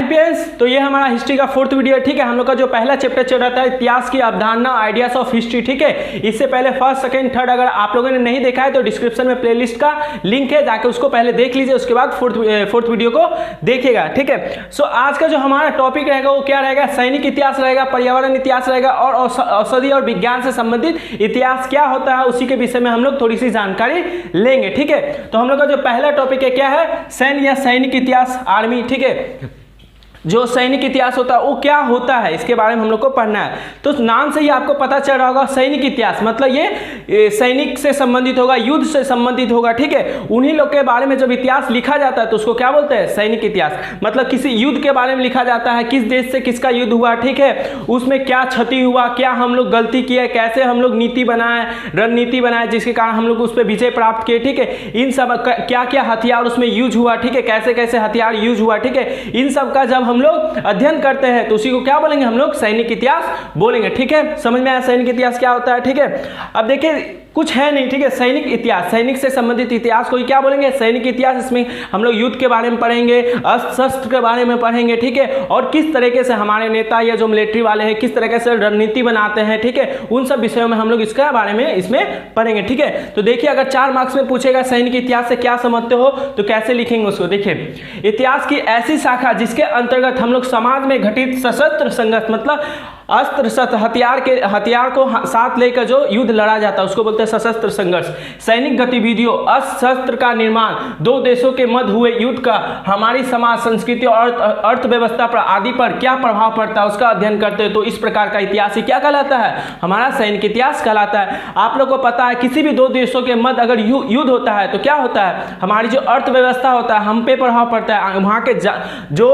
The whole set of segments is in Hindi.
चैंपियंस, तो ये हमारा हिस्ट्री का 4th वीडियो है, ठीक है। हम लोग का जो पहला चैप्टर चल रहा था इतिहास की अवधारणा, आइडियाज ऑफ हिस्ट्री, ठीक है। इससे पहले 1st, 2nd, 3rd अगर आप लोगों ने नहीं देखा है तो डिस्क्रिप्शन में प्लेलिस्ट का लिंक है, जाके उसको पहले देख लीजिए, उसके बाद 4th वीडियो को देखिएगा, ठीक है। सो आज का जो हमारा टॉपिक रहेगा वो क्या रहेगा, सैनिक इतिहास रहेगा, पर्यावरण इतिहास रहेगा और औषधि और विज्ञान से संबंधित इतिहास क्या होता है उसी के विषय में हम लोग थोड़ी सी जानकारी लेंगे, ठीक है। तो हम लोग का जो पहला टॉपिक है क्या है, सैन्य या सैनिक इतिहास, आर्मी, ठीक है। जो सैनिक इतिहास होता है वो क्या होता है इसके बारे में हम लोग को पढ़ना है। तो नाम से ही आपको पता चल रहा होगा, सैनिक इतिहास मतलब ये सैनिक से संबंधित होगा, युद्ध से संबंधित होगा, ठीक है। उन्हीं लोग के बारे में जब इतिहास लिखा जाता है तो उसको क्या बोलते हैं, सैनिक इतिहास। मतलब किसी युद्ध के बारे में लिखा जाता है, किस देश से किसका युद्ध हुआ, ठीक है, उसमें क्या क्षति हुआ, क्या हम लोग गलती किए, कैसे हम लोग नीति बनाए, रणनीति बनाए जिसके कारण हम लोग उस पर विजय प्राप्त किए, ठीक है। इन सब क्या क्या हथियार उसमें यूज हुआ, ठीक है, कैसे कैसे हथियार यूज हुआ, ठीक है। इन सब का जब हम लोग अध्ययन करते हैं तो उसी को क्या बोलेंगे, हम लोग सैनिक इतिहास बोलेंगे, ठीक है। समझ में आया सैनिक इतिहास क्या होता है, ठीक है। अब देखिए कुछ है नहीं, ठीक है, सैनिक इतिहास, सैनिक से संबंधित इतिहास को क्या बोलेंगे, सैनिक इतिहास। इसमें हम लोग युद्ध के बारे में पढ़ेंगे, अस्त्र शस्त्र के बारे में पढ़ेंगे, ठीक है, और किस तरीके से हमारे नेता या जो मिलिट्री वाले हैं किस तरीके से रणनीति बनाते हैं, ठीक है, उन सब विषयों में हम लोग इसके बारे में इसमें पढ़ेंगे, ठीक है। तो देखिए अगर 4 मार्क्स में पूछेगा सैनिक इतिहास से क्या समझते हो तो कैसे लिखेंगे उसको, देखिए इतिहास की ऐसी शाखा जिसके अंतर्गत हम लोग समाज में घटित सशस्त्र संघर्ष, मतलब अस्त्र शस्त्र हथियार को साथ लेकर जो युद्ध लड़ा जाता है उसको बोलते हैं सशस्त्र संघर्ष। सैनिक गतिविधियों, अस्त्र शस्त्र का निर्माण, 2 देशों के मध्य हुए युद्ध का हमारी समाज, संस्कृति और अर्थव्यवस्था पर आदि पर क्या प्रभाव पड़ता है उसका अध्ययन करते हैं। तो इस प्रकार का इतिहास ही क्या कहलाता है, हमारा सैनिक इतिहास कहलाता है। आप लोग को पता है किसी भी 2 देशों के मध्य अगर युद्ध होता है तो क्या होता है, हमारी जो अर्थव्यवस्था होता है हम पे प्रभाव पड़ता है, वहाँ के जो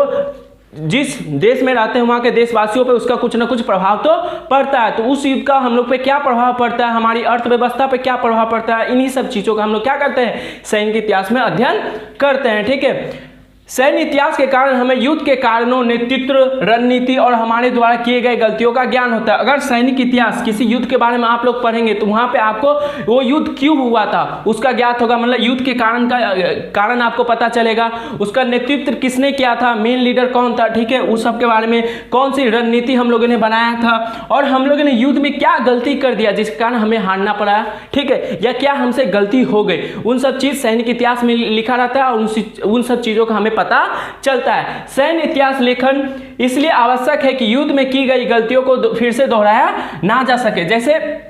जिस देश में रहते हैं वहाँ के देशवासियों पे उसका कुछ ना कुछ प्रभाव तो पड़ता है। तो उस युद्ध का हम लोग पे क्या प्रभाव पड़ता है, हमारी अर्थव्यवस्था पे क्या प्रभाव पड़ता है, इन्हीं सब चीज़ों का हम लोग क्या करते हैं, सैनिक इतिहास में अध्ययन करते हैं, ठीक है। सैन्य इतिहास के कारण हमें युद्ध के कारणों, नेतृत्व, रणनीति और हमारे द्वारा किए गए गलतियों का ज्ञान होता है। अगर सैनिक इतिहास किसी युद्ध के बारे में आप लोग पढ़ेंगे तो वहाँ पे आपको वो युद्ध क्यों हुआ था उसका ज्ञात होगा, मतलब युद्ध के कारण आपको पता चलेगा, उसका नेतृत्व किसने किया था, मेन लीडर कौन था, ठीक है, उस सब के बारे में, कौन सी रणनीति हम लोगों ने बनाया था और हम लोगों ने युद्ध में क्या गलती कर दिया जिसके कारण हमें हारना पड़ा, ठीक है, या क्या हमसे गलती हो गई, उन सब चीज़ सैनिक इतिहास में लिखा रहता है और उन सब चीज़ों का हमें पता चलता है। सैन्य इतिहास लेखन इसलिए आवश्यक है कि युद्ध में की गई गलतियों को फिर से दोहराया ना जा सके। जैसे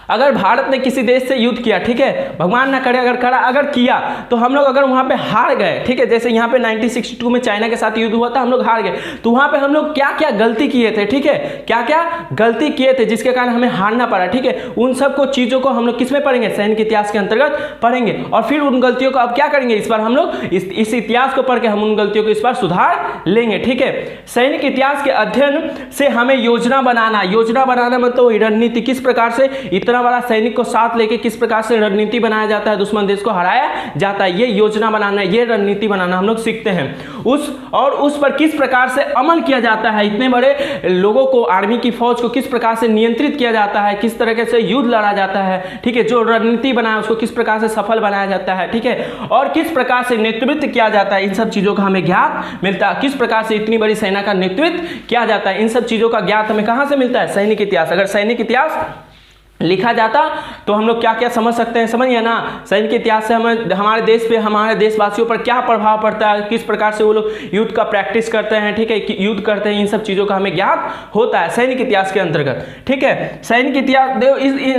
अगर भारत ने किसी देश से युद्ध किया, ठीक है, भगवान ना करे अगर किया तो हम लोग अगर वहां पे हार गए, ठीक है, जैसे यहाँ पे 1962 में चाइना के साथ युद्ध हुआ था, हम लोग हार गए, तो वहां पे हम लोग क्या क्या गलती किए थे, ठीक है, क्या क्या गलती किए थे जिसके कारण हमें हारना पड़ा, ठीक है, उन सबको चीज़ों को हम लोग किस में पढ़ेंगे, सैनिक इतिहास के अंतर्गत पढ़ेंगे। और फिर उन गलतियों को अब क्या करेंगे, इस बार हम लोग इस इतिहास को पढ़ के हम उन गलतियों को इस बार सुधार लेंगे, ठीक है। सैनिक इतिहास के अध्ययन से हमें योजना बनाना मतलब रणनीति, किस प्रकार से इतना बड़ा सैनिक को साथ लेके किस प्रकार से रणनीति बनाया जाता है, दुश्मन देश को हराया जाता है, ये योजना बनाना, ये रणनीति बनाना हम लोग सीखते हैं। उस पर किस प्रकार से अमल किया जाता है, इतने बड़े लोगों को, आर्मी की फौज को किस प्रकार से नियंत्रित किया जाता है, किस तरीके से युद्ध लड़ा जाता है, ठीक है, जो रणनीति बनाया उसको किस प्रकार से सफल बनाया जाता है, ठीक है, और किस प्रकार से नेतृत्व किया जाता है, इन सब चीजों का हमें ज्ञान मिलता है। किस प्रकार से इतनी बड़ी सेना का नेतृत्व किया जाता है, इन सब चीजों का ज्ञान हमें कहां से मिलता है, सैनिक इतिहास। अगर सैनिक इतिहास लिखा जाता तो हम लोग क्या क्या समझ सकते हैं, समझिए ना, सैनिक इतिहास से हमें हमारे देश पे, हमारे देशवासियों पर क्या प्रभाव पड़ता है, किस प्रकार से वो लोग युद्ध का प्रैक्टिस करते हैं, ठीक है, युद्ध करते हैं, इन सब चीज़ों का हमें ज्ञान होता है सैनिक इतिहास के अंतर्गत, ठीक है। सैनिक इतिहास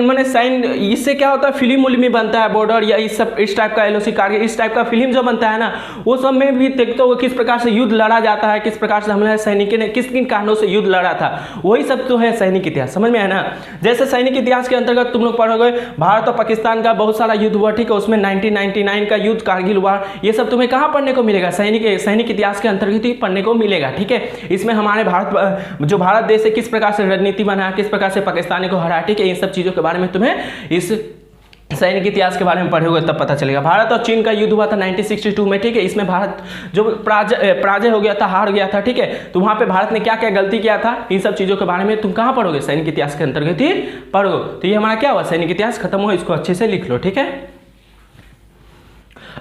मैंने सैन्य, इससे क्या होता है, फिल्म उल्म में बनता है, बॉर्डर या इस टाइप का, LOC कारगिल, इस टाइप का फिल्म जो बनता है ना, वो सब में भी देखते हो किस प्रकार से युद्ध लड़ा जाता है, किस प्रकार से हमारे सैनिक ने किस किन कारणों से युद्ध लड़ा था, वही सब तो है सैनिक इतिहास, समझ में है ना। जैसे सैनिक इतिहास के अंतर्गत तुम लोग पढ़ोगे भारत और पाकिस्तान का बहुत सारा युद्ध हुआ, ठीक है, उसमें 1999 का युद्ध, कारगिल हुआ, ये सब तुम्हें कहाँ पढ़ने को मिलेगा, सैनिक इतिहास के अंतर्गत ही पढ़ने को मिलेगा, ठीक है। इसमें हमारे भारत देश से किस प्रकार से रणनीति बनाया, किस प्रकार से पाकिस्तानी को हराया, ठीक है, इन सब चीज़ों के बारे में तुम्हें इस सैनिक इतिहास के बारे में पढ़ोगे तब पता चलेगा। भारत और चीन का युद्ध हुआ था 1962 में, ठीक है, इसमें भारत जो पराजय हो गया था, हार गया था, ठीक है, तो वहाँ पे भारत ने क्या क्या गलती किया था, इन सब चीज़ों के बारे में तुम कहाँ पढ़ोगे, सैनिक इतिहास के अंतर्गत ही पढ़ोगे। तो ये हमारा क्या हुआ, सैनिक इतिहास खत्म हुआ, इसको अच्छे से लिख लो, ठीक है।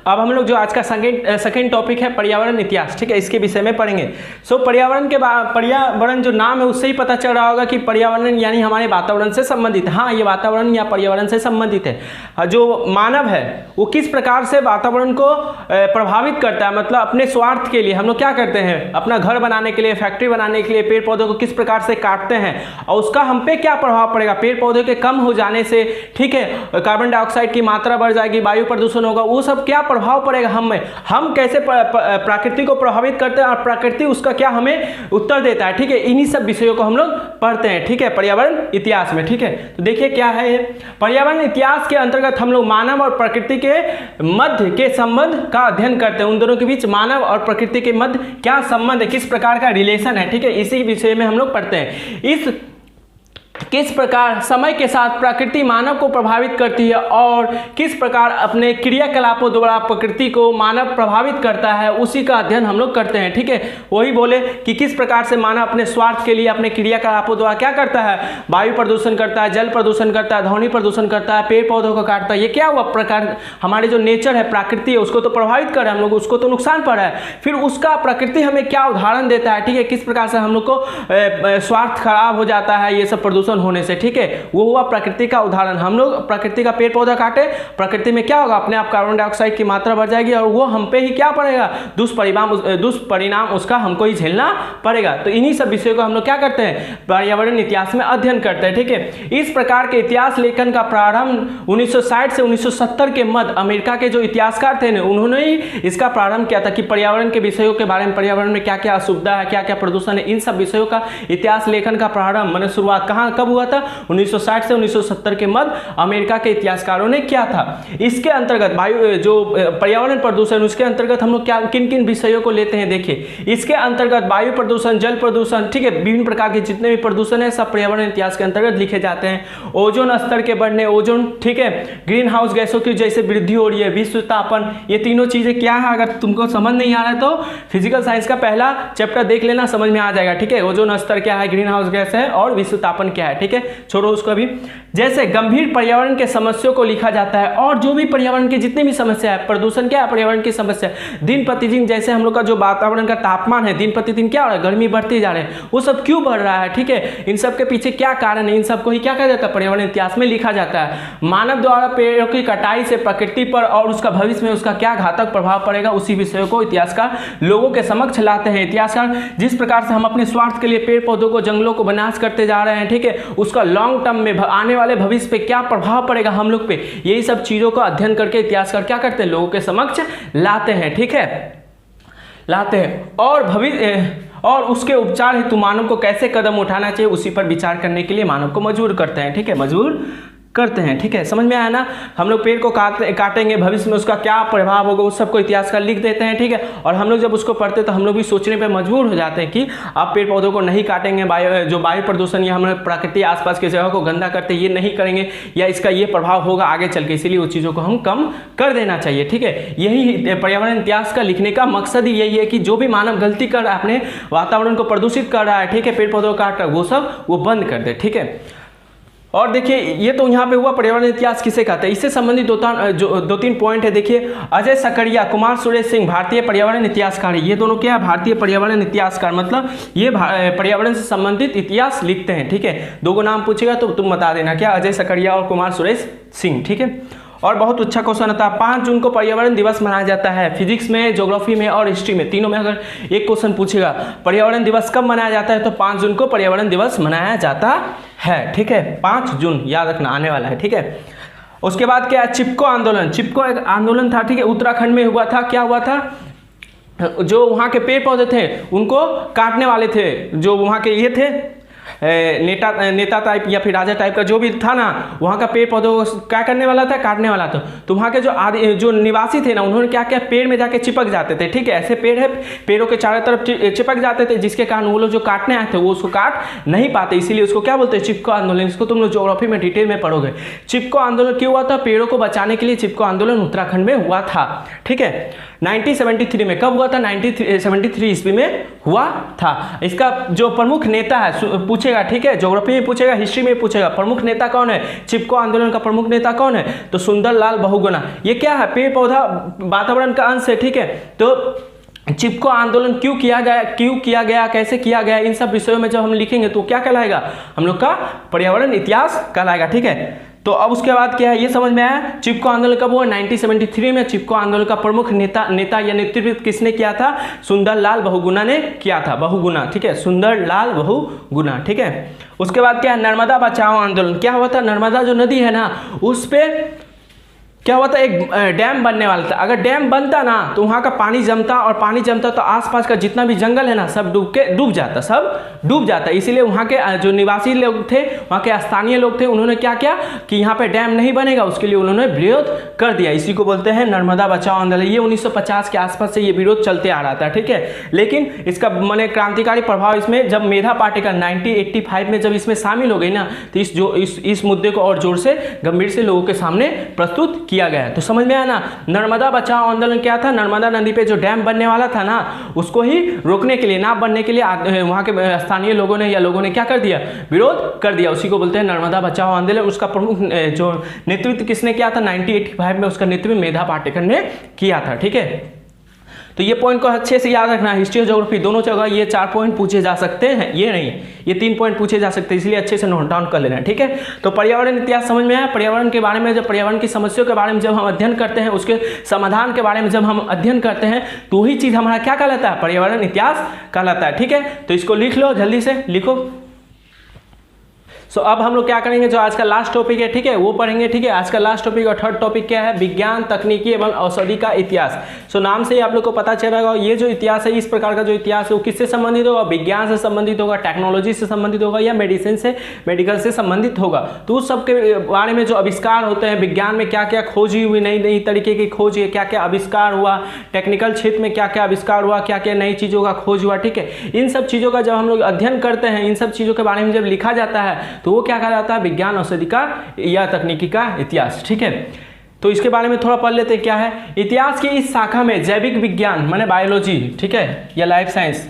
अब हम लोग जो आज का सेकेंड टॉपिक है पर्यावरण इतिहास, ठीक है, इसके विषय में पढ़ेंगे। सो पर्यावरण जो नाम है उससे ही पता चल रहा होगा कि पर्यावरण यानी हमारे वातावरण से संबंधित। हाँ, ये वातावरण या पर्यावरण से संबंधित है। जो मानव है वो किस प्रकार से वातावरण को प्रभावित करता है, मतलब अपने स्वार्थ के लिए हम लोग क्या करते हैं, अपना घर बनाने के लिए, फैक्ट्री बनाने के लिए पेड़ पौधों को किस प्रकार से काटते हैं और उसका हम पे क्या प्रभाव पड़ेगा। पेड़ पौधे के कम हो जाने से, ठीक है, कार्बन डाइऑक्साइड की मात्रा बढ़ जाएगी, वायु प्रदूषण होगा, वो सब क्या प्रभाव पड़ेगा हम में, हम कैसे प्रकृति को प्रभावित करते हैं और प्रकृति उसका क्या हमें उत्तर देता है। ठीक है, इन्हीं सब विषयों को हम लोग पढ़ते हैं, ठीक है, पर्यावरण इतिहास में। ठीक है, तो देखिए क्या है ये पर्यावरण इतिहास के अंतर्गत हम लोग मानव और प्रकृति के मध्य के संबंध का अध्ययन करते हैं। उन दोनों के बीच मानव और प्रकृति के मध्य क्या संबंध है, किस प्रकार का रिलेशन है, ठीक है, इसी विषय में हम लोग पढ़ते हैं। इस किस प्रकार समय के साथ प्रकृति मानव को प्रभावित करती है और किस प्रकार अपने क्रियाकलापों द्वारा प्रकृति को मानव प्रभावित करता है, उसी का अध्ययन हम लोग करते हैं। ठीक है, वही बोले कि किस प्रकार से मानव अपने स्वार्थ के लिए अपने क्रियाकलापों द्वारा क्या करता है, वायु प्रदूषण करता है, जल प्रदूषण करता है, ध्वनि प्रदूषण करता है, पेड़ पौधों को काटता है। ये क्या हुआ, प्रकार हमारे जो नेचर है, प्रकृति है, उसको तो प्रभावित कर रहा है हम लोग, उसको तो नुकसान पड़ रहा है। फिर उसका प्रकृति हमें क्या उदाहरण देता है, ठीक है, किस प्रकार से हम लोग को स्वास्थ्य खराब हो जाता है ये सब प्रदूषण होने से। ठीक है, वो हुआ प्रकृति का उदाहरण। हम लोग प्रकृति का पेड़ पौधा काटे, प्रकृति में क्या होगा, अपने आप कार्बन डाइऑक्साइड की मात्रा बढ़ जाएगी और वो हम पे ही क्या पड़ेगा, दुष्परिणाम उसका हमको ही झेलना पड़ेगा। तो इन्हीं सब विषयों को हम लोग क्या करते हैं, पर्यावरण इतिहास में अध्ययन करते हैं। ठीक है, इस प्रकार के इतिहास लेखन का प्रारंभ 1960 से 1970 के मध्य अमेरिका के जो इतिहासकार थे उन्होंने ही इसका प्रारंभ किया था कि पर्यावरण के विषयों के बारे में, पर्यावरण में क्या क्या असुविधा है, क्या क्या प्रदूषण है, इन सब विषयों का इतिहास लेखन का प्रारंभ मैंने शुरुआत कब हुआ था, 1960 से 1970 के मध्य अमेरिका के इतिहासकारों ने किया था। इसके अंतर्गत वायु जो पर्यावरण प्रदूषण, उसके अंतर्गत हम लोग क्या किन किन विषयों को लेते हैं, देखिए इसके अंतर्गत वायु प्रदूषण, जल प्रदूषण, ठीक है, विभिन्न प्रकार के जितने भी प्रदूषण है सब पर्यावरण इतिहास के अंतर्गत लिखे जाते हैं। ओजोन स्तर के बढ़ने, ओजोन, ठीक है, ग्रीन हाउस गैसों की जैसे वृद्धि हो रही है, विश्व तापन, ये तीनों चीजें क्या है, अगर तुमको समझ नहीं आ रहा है तो फिजिकल साइंस का पहला चैप्टर देख लेना, समझ में आ जाएगा। ठीक है, ओजोन स्तर क्या है, ग्रीन हाउस गैस है और विश्व तापन क्या है। ठीक है, छोड़ो उसको अभी। जैसे गंभीर पर्यावरण के समस्याओं को लिखा जाता है और जो भी पर्यावरण की जितनी भी समस्या है, प्रदूषण क्या है, पर्यावरण की समस्या, दिन प्रतिदिन जैसे हम लोग का जो वातावरण का तापमान है दिन प्रतिदिन क्या हो रहा है, गर्मी बढ़ती जा रही है, वो सब क्यों बढ़ रहा है। ठीक है, इन सब के पीछे क्या कारण है, इन सबको ही क्या कहा जाता है, पर्यावरण इतिहास में लिखा जाता है। मानव द्वारा पेड़ों की कटाई से प्रकृति पर और उसका भविष्य में उसका क्या घातक प्रभाव पड़ेगा, उसी विषयों को इतिहासकार लोगों के समक्ष लाते हैं। इतिहासकार जिस प्रकार से हम अपने स्वार्थ के लिए पेड़ पौधों को, जंगलों को विनाश करते जा रहे हैं, ठीक है, उसका लॉन्ग टर्म में आने वाले भविष्य पे क्या प्रभाव पड़ेगा हम लोग पे, यही सब चीजों का अध्ययन करके इतिहासकार क्या करते हैं, लोगों के समक्ष लाते हैं। ठीक है, लाते हैं और भविष्य और उसके उपचार हेतु मानव को कैसे कदम उठाना चाहिए उसी पर विचार करने के लिए मानव को मजबूर करते हैं। ठीक है, मजबूर करते हैं। ठीक है, समझ में आया ना, हम लोग पेड़ को काटेंगे, भविष्य में उसका क्या प्रभाव होगा उस सबको इतिहासकार लिख देते हैं। ठीक है, और हम लोग जब उसको पढ़ते तो हम लोग भी सोचने पे मजबूर हो जाते हैं कि आप पेड़ पौधों को नहीं काटेंगे, जो वायु प्रदूषण या हम लोग प्रकृति आसपास की जगह को गंदा करते ये नहीं करेंगे या इसका ये प्रभाव होगा आगे चल के, इसीलिए उस चीज़ों को हम कम कर देना चाहिए। ठीक है, यही पर्यावरण इतिहास का लिखने का मकसद ही यही है कि जो भी मानव गलती कर रहा है, अपने वातावरण को प्रदूषित कर रहा है, ठीक है, पेड़ पौधों को काट रहा है, वो सब वो बंद कर दे। ठीक है, और देखिए ये तो यहाँ पे हुआ पर्यावरण इतिहास किसे कहते हैं, इससे संबंधित दो तीन पॉइंट है। देखिए अजय सकरिया, कुमार सुरेश सिंह, भारतीय पर्यावरण इतिहासकार, ये दोनों क्या है, भारतीय पर्यावरण इतिहासकार, मतलब ये पर्यावरण से संबंधित इतिहास लिखते हैं। ठीक है, दो नाम पूछेगा तो तुम बता देना क्या, अजय सकरिया और कुमार सुरेश सिंह। ठीक है, और बहुत अच्छा क्वेश्चन आता है, 5 जून को पर्यावरण दिवस मनाया जाता है। फिजिक्स में, ज्योग्राफी में और हिस्ट्री में, तीनों में अगर एक क्वेश्चन पूछेगा पर्यावरण दिवस कब मनाया जाता है तो 5 जून को पर्यावरण दिवस मनाया जाता है। ठीक है, 5 जून याद रखना, आने वाला है। ठीक है, उसके बाद क्या है, चिपको आंदोलन। चिपको एक आंदोलन था, ठीक है, उत्तराखंड में हुआ था। क्या हुआ था, जो वहाँ के पेड़ पौधे थे उनको काटने वाले थे, जो वहाँ के ये थे नेता टाइप या फिर राजा टाइप का जो भी था ना, वहाँ का पेड़ पौधों को क्या करने वाला था, काटने वाला था। तो वहाँ के जो निवासी थे ना, उन्होंने क्या किया, पेड़ में जाके चिपक जाते थे। ठीक है, ऐसे पेड़ है, पेड़ों के चारों तरफ चिपक जाते थे, जिसके कारण वो लोग जो काटने आए थे वो उसको काट नहीं पाते, इसीलिए उसको क्या बोलते हैं, चिपको आंदोलन। इसको तुम लोग ज्योग्राफी में डिटेल में पढ़ोगे। चिपको आंदोलन क्यों हुआ था, पेड़ों को बचाने के लिए चिपको आंदोलन उत्तराखंड में हुआ था। ठीक है, 1973 में, कब हुआ था, 1973 ईस्वी में हुआ था। इसका जो प्रमुख नेता है, पूछेगा, ठीक है, ज्योग्राफी में पूछेगा, हिस्ट्री में पूछेगा। प्रमुख नेता कौन है? चिपको आंदोलन का प्रमुख नेता कौन है? तो सुंदरलाल बहुगुणा। ये क्या है? पेड़ पौधा वातावरण का अंश है, ठीक है। तो चिपको आंदोलन क्यों किया गया, कैसे किया गया, इन सब विषयों में जब हम लिखेंगे तो क्या कहलाएगा? हम लोग का पर्यावरण इतिहास कहलाएगा, ठीक है। तो अब उसके बाद क्या है, ये समझ में आया। चिपको आंदोलन कब हुआ? 1973 में। चिपको आंदोलन का प्रमुख नेता या नेतृत्व किसने किया था? सुंदरलाल बहुगुणा ने किया था। बहुगुणा, ठीक है, सुंदरलाल बहुगुणा, ठीक है। उसके बाद क्या है? नर्मदा बचाओ आंदोलन। क्या हुआ था? नर्मदा जो नदी है ना, उस पे क्या हुआ था? एक डैम बनने वाला था। अगर डैम बनता ना तो वहाँ का पानी जमता, और पानी जमता तो आसपास का जितना भी जंगल है ना सब डूब जाता। इसीलिए वहाँ के जो निवासी लोग थे, वहाँ के स्थानीय लोग थे, उन्होंने क्या किया कि यहाँ पे डैम नहीं बनेगा, उसके लिए उन्होंने विरोध कर दिया। इसी को बोलते हैं नर्मदा बचाओ आंदोलन। ये 1950 के आसपास से ये विरोध चलते आ रहा था, ठीक है। लेकिन इसका माने क्रांतिकारी प्रभाव इसमें जब मेधा पाटेकर 1985 में जब इसमें शामिल हो गई ना, तो इस मुद्दे को और जोर से गंभीर से लोगों के सामने प्रस्तुत किया गया है। तो समझ में आया ना, नर्मदा बचाओ आंदोलन क्या था? नर्मदा नदी पे जो डैम बनने वाला था ना, उसको ही रोकने के लिए, ना बनने के लिए वहाँ के स्थानीय लोगों ने क्या कर दिया? विरोध कर दिया। उसी को बोलते हैं नर्मदा बचाओ आंदोलन। उसका प्रमुख जो नेतृत्व किसने किया था? 1985 में उसका नेतृत्व मेधा पाटेकर ने किया था, ठीक है। तो ये पॉइंट को अच्छे से याद रखना। हिस्ट्री और ज्योग्राफी दोनों जगह ये 4 पॉइंट पूछे जा सकते हैं, ये नहीं, ये 3 पॉइंट पूछे जा सकते हैं, इसलिए अच्छे से नोट डाउन कर लेना, ठीक है। तो पर्यावरण इतिहास समझ में आया। पर्यावरण के बारे में, जब पर्यावरण की समस्याओं के बारे में जब हम अध्ययन करते हैं, उसके समाधान के बारे में जब हम अध्ययन करते हैं, तो वही चीज़ हमारा क्या कहलाता है? पर्यावरण इतिहास कहलाता है, ठीक है। तो इसको लिख लो, जल्दी से लिखो। सो अब हम लोग क्या करेंगे, जो आज का लास्ट टॉपिक है, ठीक है, वो पढ़ेंगे, ठीक है। आज का लास्ट टॉपिक और थर्ड टॉपिक क्या है? विज्ञान, तकनीकी एवं औषधि का इतिहास। सो नाम से ही आप लोग को पता चलेगा, ये जो इतिहास है, इस प्रकार का जो इतिहास है, वो किससे संबंधित होगा? विज्ञान से संबंधित होगा, टेक्नोलॉजी से संबंधित होगा, या मेडिकल से संबंधित होगा। तो उस सब के बारे में जो आविष्कार होते हैं, विज्ञान में क्या क्या खोजी हुई, नई नई तरीके की खोज है, क्या क्या आविष्कार हुआ, टेक्निकल क्षेत्र में क्या क्या आविष्कार हुआ, क्या क्या नई चीज़ों का खोज हुआ, ठीक है। इन सब चीज़ों का जब हम लोग अध्ययन करते हैं, इन सब चीज़ों के बारे में जब लिखा जाता है, तो वो क्या कहा जाता है? विज्ञान, औषधि का या तकनीकी का इतिहास, ठीक है। तो इसके बारे में थोड़ा पढ़ लेते हैं क्या है। इतिहास की इस शाखा में जैविक विज्ञान माने बायोलॉजी, ठीक है, या लाइफ साइंस,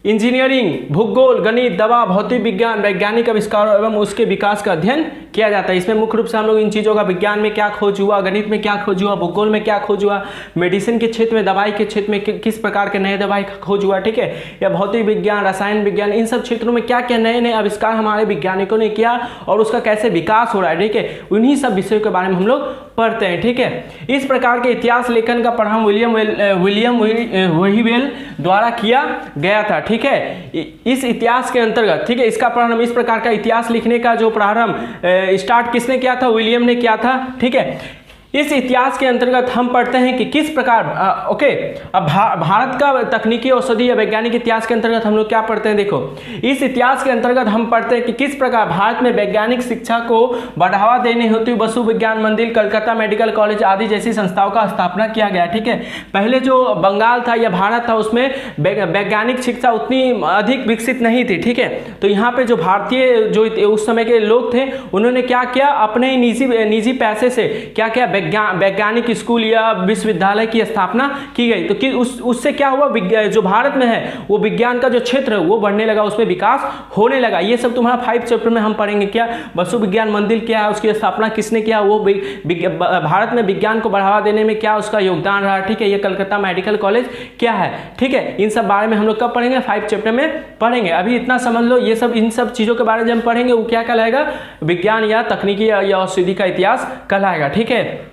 इंजीनियरिंग, भूगोल, गणित, दवा, भौतिक विज्ञान, वैज्ञानिक आविष्कारों एवं उसके विकास का अध्ययन किया जाता है। इसमें मुख्य रूप से हम लोग इन चीज़ों का, विज्ञान में क्या खोज हुआ, गणित में क्या खोज हुआ, भूगोल में क्या खोज हुआ, मेडिसिन के क्षेत्र में, दवाई के क्षेत्र में किस प्रकार के नए दवाई का खोज हुआ, ठीक है, या भौतिक विज्ञान, रसायन विज्ञान, इन सब क्षेत्रों में क्या क्या नए नए आविष्कार हमारे वैज्ञानिकों ने किया और उसका कैसे विकास हो रहा है, ठीक है। उन्हीं सब विषयों के बारे में हम लोग पढ़ते हैं, ठीक है। इस प्रकार के इतिहास लेखन का पढ़ाई विलियम वेहिवेल द्वारा किया गया था, ठीक है। इस इतिहास के अंतर्गत, ठीक है, इसका प्रारंभ, इस प्रकार का इतिहास लिखने का जो प्रारंभ स्टार्ट किसने किया था? विलियम ने किया था, ठीक है। इस इतिहास के अंतर्गत हम पढ़ते हैं कि किस प्रकार ओके, अब भारत का तकनीकी, औषधि या वैज्ञानिक इतिहास के अंतर्गत हम लोग क्या पढ़ते हैं? देखो, इस इतिहास के अंतर्गत हम पढ़ते हैं कि किस प्रकार भारत में वैज्ञानिक शिक्षा को बढ़ावा देने हेतु वसु विज्ञान मंदिर, कलकत्ता मेडिकल कॉलेज आदि जैसी संस्थाओं का स्थापना किया गया, ठीक है। पहले जो बंगाल था या भारत था, उसमें वैज्ञानिक शिक्षा उतनी अधिक विकसित नहीं थी, ठीक है। तो यहाँ पे जो भारतीय जो उस समय के लोग थे, उन्होंने क्या किया? अपने निजी पैसे से क्या किया? वैज्ञानिक स्कूल या विश्वविद्यालय की स्थापना की गई। तो उससे क्या हुआ? जो भारत में है वो विज्ञान का जो क्षेत्र है वो बढ़ने लगा, उसमें विकास होने लगा। ये सब तुम्हारा 5 चैप्टर में हम पढ़ेंगे। क्या वसु विज्ञान मंदिर क्या है, उसकी स्थापना किसने किया, वो भारत में विज्ञान को बढ़ावा देने में क्या उसका योगदान रहा, ठीक है। ये कलकत्ता मेडिकल कॉलेज क्या है, ठीक है। इन सब बारे में हम लोग कब पढ़ेंगे? 5 चैप्टर में पढ़ेंगे। अभी इतना समझ लो, ये सब इन सब चीज़ों के बारे में जब हम पढ़ेंगे वो क्या कहलाएगा? विज्ञान या तकनीकी या औषधि का इतिहास कहलाएगा, ठीक है।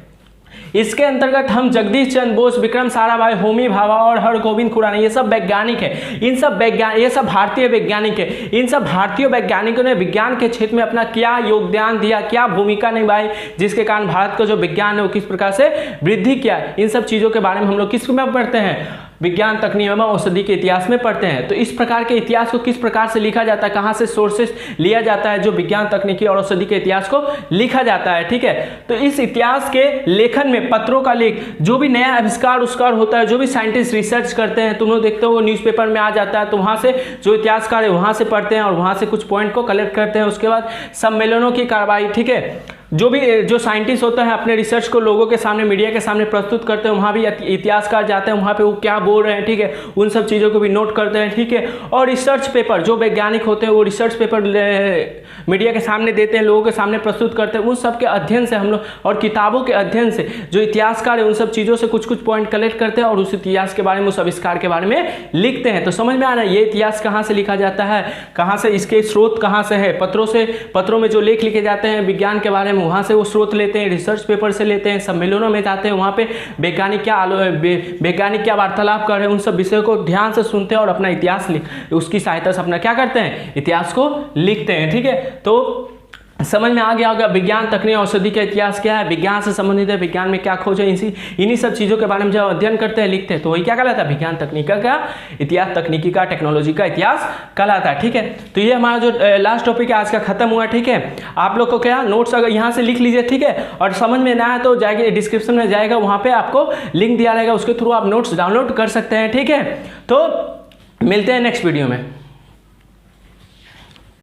इसके अंतर्गत हम जगदीश चंद्र बोस, विक्रम साराभाई, होमी भाभा और हरगोविंद खुराना, ये सब वैज्ञानिक है। इन सब ये सब भारतीय वैज्ञानिक है। इन सब भारतीय वैज्ञानिकों ने विज्ञान के क्षेत्र में अपना क्या योगदान दिया, क्या भूमिका निभाई, जिसके कारण भारत का जो विज्ञान है वो किस प्रकार से वृद्धि किया, इन सब चीज़ों के बारे में हम लोग किस में पढ़ते हैं? विज्ञान, तकनीक एवं औषधि के इतिहास में पढ़ते हैं। तो इस प्रकार के इतिहास को किस प्रकार से लिखा जाता है, कहाँ से सोर्सेस लिया जाता है जो विज्ञान, तकनीकी और औषधि के इतिहास को लिखा जाता है, ठीक है। तो इस इतिहास के लेखन में पत्रों का लेख, जो भी नया आविष्कार उसकार होता है, जो भी साइंटिस्ट रिसर्च करते हैं, तुम लोग देखते हो न्यूज़पेपर में आ जाता है, तो वहाँ से जो इतिहासकार है वहाँ से पढ़ते हैं और वहाँ से कुछ पॉइंट को कलेक्ट करते हैं। उसके बाद सम्मेलनों की कार्रवाई, ठीक है, जो भी जो साइंटिस्ट होते हैं अपने रिसर्च को लोगों के सामने, मीडिया के सामने प्रस्तुत करते हैं, वहाँ भी इतिहासकार जाते हैं, वहाँ पे वो क्या बोल रहे हैं, ठीक है, उन सब चीज़ों को भी नोट करते हैं, ठीक है। और रिसर्च पेपर, जो वैज्ञानिक होते हैं वो रिसर्च पेपर मीडिया के सामने देते हैं, लोगों के सामने प्रस्तुत करते हैं। उन सब के अध्ययन से हम लोग, और किताबों के अध्ययन से जो इतिहासकार है उन सब चीज़ों से कुछ कुछ पॉइंट कलेक्ट करते हैं और उस इतिहास के बारे में, उस आविष्कार के बारे में लिखते हैं। तो समझ में आ रहा है ये इतिहास कहाँ से लिखा जाता है, कहाँ से, इसके स्रोत कहाँ से है, पत्रों में जो लेख लिखे जाते हैं विज्ञान के बारे में, वहाँ से वो स्रोत लेते हैं, रिसर्च पेपर से लेते हैं, सम्मेलनों में जाते हैं, वहाँ पे वैज्ञानिक क्या वार्तालाप कर रहे हैं, उन सब विषयों को ध्यान से सुनते हैं और अपना इतिहास उसकी सहायता से अपना क्या करते हैं, इतिहास को लिखते हैं, ठीक है। तो समझ में आ गया होगा विज्ञान, तकनीक, औषधि का इतिहास क्या है, विज्ञान से संबंधित है, विज्ञान में क्या खोज है, इन्हीं सब चीज़ों के बारे में जब अध्ययन करते हैं, लिखते हैं, तो वही क्या कहलाता है, विज्ञान तकनीक का इतिहास, तकनीकी का, टेक्नोलॉजी का इतिहास कहलाता है, ठीक है। तो ये हमारा जो लास्ट टॉपिक है आज का खत्म हुआ, ठीक है। आप लोग को क्या नोट्स अगर यहाँ से लिख लीजिए, ठीक है, और समझ में ना आए तो जाएगी डिस्क्रिप्शन में जाएगा, वहाँ पर आपको लिंक दिया रहेगा, उसके थ्रू आप नोट्स डाउनलोड कर सकते हैं, ठीक है। तो मिलते हैं नेक्स्ट वीडियो में।